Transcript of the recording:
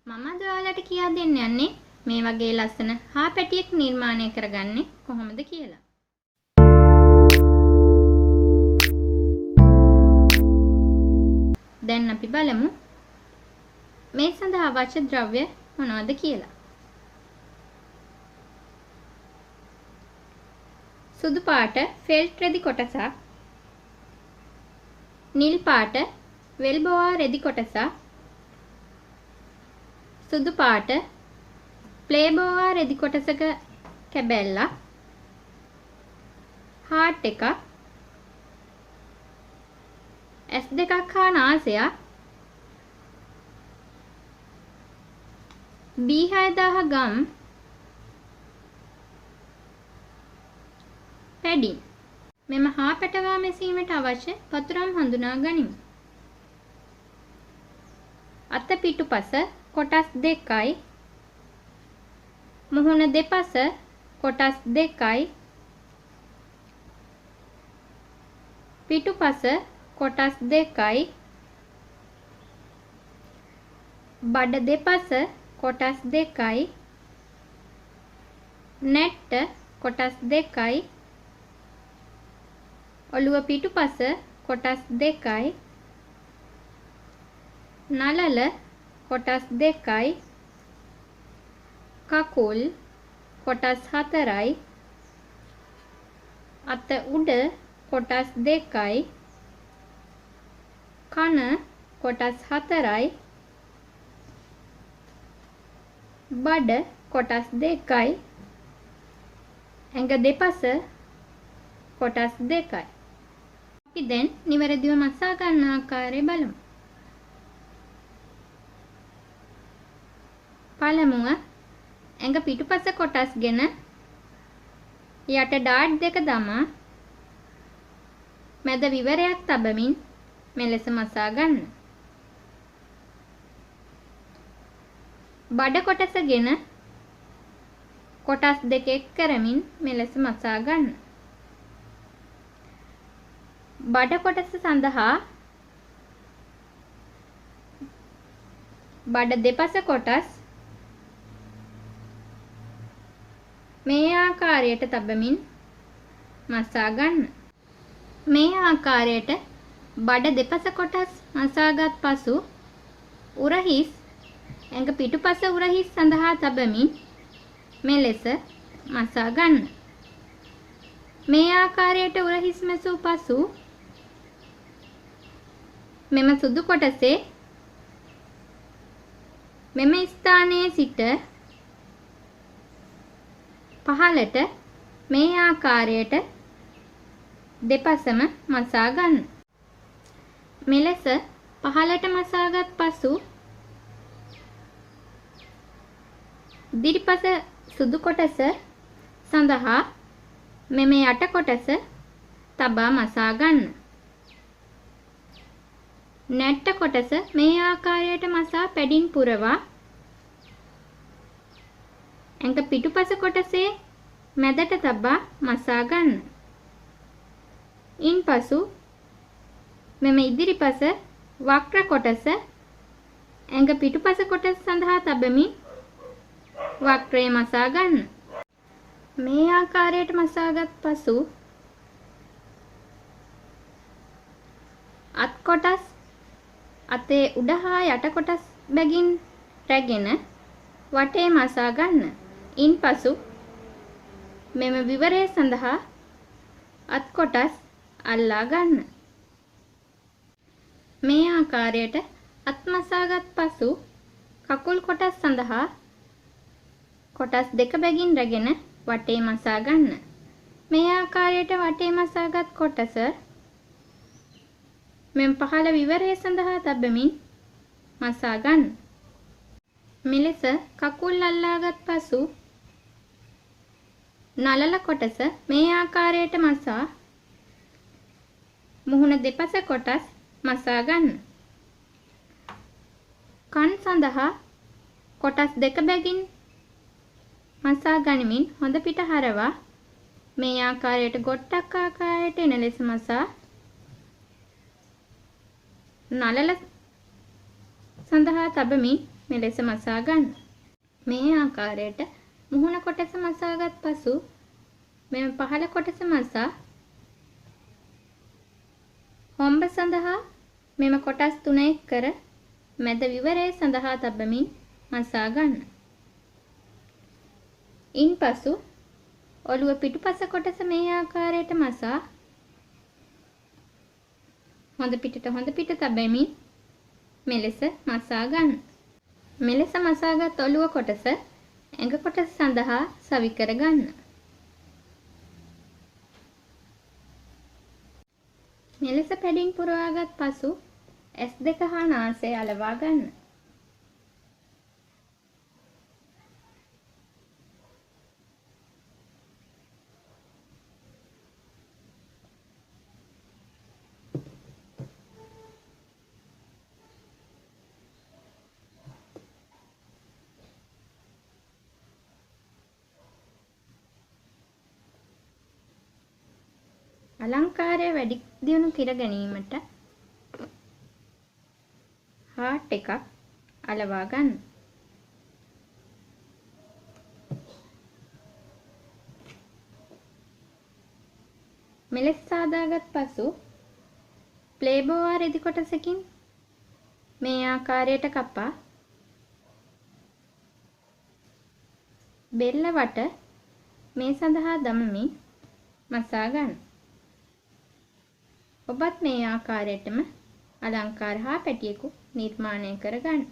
මම අද ඔයාලට කියා දෙන්න යන්නේ මේ වගේ ලස්සන හා පැටියෙක් නිර්මාණය කරගන්නේ කොහොමද කියලා. දැන් අපි බලමු මේ සඳහා අවශ්‍ය ද්‍රව්‍ය මොනවද කියලා. සුදු පාට ෆෙල්ට් රෙදි කොටසක්, නිල් පාට වෙල්බෝවා රෙදි කොටසක්, සුදු පාට ප්ලේබෝවා රෙදි කොටසක කැබැල්ලක්, හාට් එකක්, S2ක් හා නාසයක්, B6000 ගම්, පැඩින්. මෙම හා පැටවා මැසීමට අවශ්‍ය පතුරම් හඳුනා ගනිමු. අත පිටුපස කොටස් 2යි, මුහුණ දෙපස කොටස් 2යි, පිටුපස කොටස් 2යි, බඩ දෙපස කොටස් 2යි, නැට්ට කොටස් 2යි, ඔළුව පිටුපස කොටස් 2යි, නළල කොටස් 2යි, කකුල් කොටස් 4යි, අත උඩ කොටස් 2යි, කන කොටස් 4යි, බඩ කොටස් 2යි, ඇඟ දෙපස කොටස් 2යි. අපි දැන් නිවැරදිව මසා ගන්න ආකාරය බලමු. පළමුව ඇඟ පිටුපස කොටස්ගෙන යට ඩාට් දෙක දමා මැද විවරයක් තබමින් මෙලෙස මසා ගන්න. බඩ කොටසගෙන කොටස් දෙක එක් කරමින් මෙලෙස මසා ගන්න. බඩ කොටස සඳහා බඩ දෙපස කොටස් මේ ආකාරයට තබමින් මසා ගන්න. මේ ආකාරයට බඩ දෙපස කොටස් මසාගත් පසු උරහිස් ඇඟ පිටුපස උරහිස් සඳහා තබමින් මෙලෙස මසා ගන්න. මේ ආකාරයට උරහිස් මැසූ පසු මෙම සුදු කොටසේ මෙම ස්ථානයේ සිට පහළට මේ ආකාරයට දෙපසම මසා ගන්න. මෙලෙස පහළට මසාගත් පසු ඉදිරිපස සුදු කොටස සඳහා මෙම යට කොටස තබා මසා ගන්න. නැට්ට කොටස මේ ආකාරයට මසා පැඩින් පුරවා ඇඟ පිටුපස කොටසේ මැදට තබා මසා ගන්න. ඉන්පසු මෙම ඉදිරිපස වක්‍ර කොටස ඇඟ පිටුපස කොටස සඳහා තබමින් වක්‍රය මසා ගන්න. මේ ආකාරයට මසාගත් පසු අත් කොටස් අතේ උඩ හා යට කොටස් බැගින් රැගෙන වටේ මසා ගන්න. ඉන්පසු මෙම විවරය සඳහා අත් කොටස් අල්ලා ගන්න. මේ ආකාරයට අත් මසාගත් පසු කකුල් කොටස් සඳහා කොටස් දෙක බැගින් රැගෙන වටේ මසා ගන්න. මේ ආකාරයට වටේ මසාගත් කොටස මෙම පහළ විවරය සඳහා තබමින් මසා ගන්න. මෙලෙස කකුල් අල්ලාගත් පසු නළල කොටස මේ ආකාරයට මසා මුහුණ දෙපස කොටස් මසා ගන්න. කන් සඳහා කොටස් දෙක බැගින් මසා ගනිමින් හොඳ පිට හරවා මේ ආකාරයට ගොට්ටක් ආකාරයට එන ලෙස මසා නළල සඳහා තබමින් මෙලෙස මසා ගන්න. මේ ආකාරයට මුහුණ කොටස මසාගත් පසු මෙම පහළ කොටස මසා හොම්බ සඳහා මෙම කොටස් තුන එක් කර මැද විවරය සඳහා තබමින් මසා ගන්න. ඉන්පසු ඔළුව පිටුපස කොටස මේ ආකාරයට මසා හොඳ පිටට හොඳ පිට තබමින් මෙලෙස මසා ගන්න. මෙලෙස මසාගත් ඔළුව කොටස ඇඟ කොටස සඳහා සවි කර ගන්න. මෙලෙස පැඩින් පුරවාගත් පසු S2 හා නාසය අලවා ගන්න. අලංකාරය වැඩි දියුණු කර ගැනීමට හාට් එකක් අලවා ගන්න. මෙලෙස සාදාගත් පසු ප්ලේබෝවා රෙදි කොටසකින් මේ ආකාරයට කපා බෙල්ල වට මේ සඳහා දමමින් මසා ගන්න. ඔබත් මේ ආකාරයටම අලංකාර හා පැටියෙකු නිර්මාණය කර ගන්න.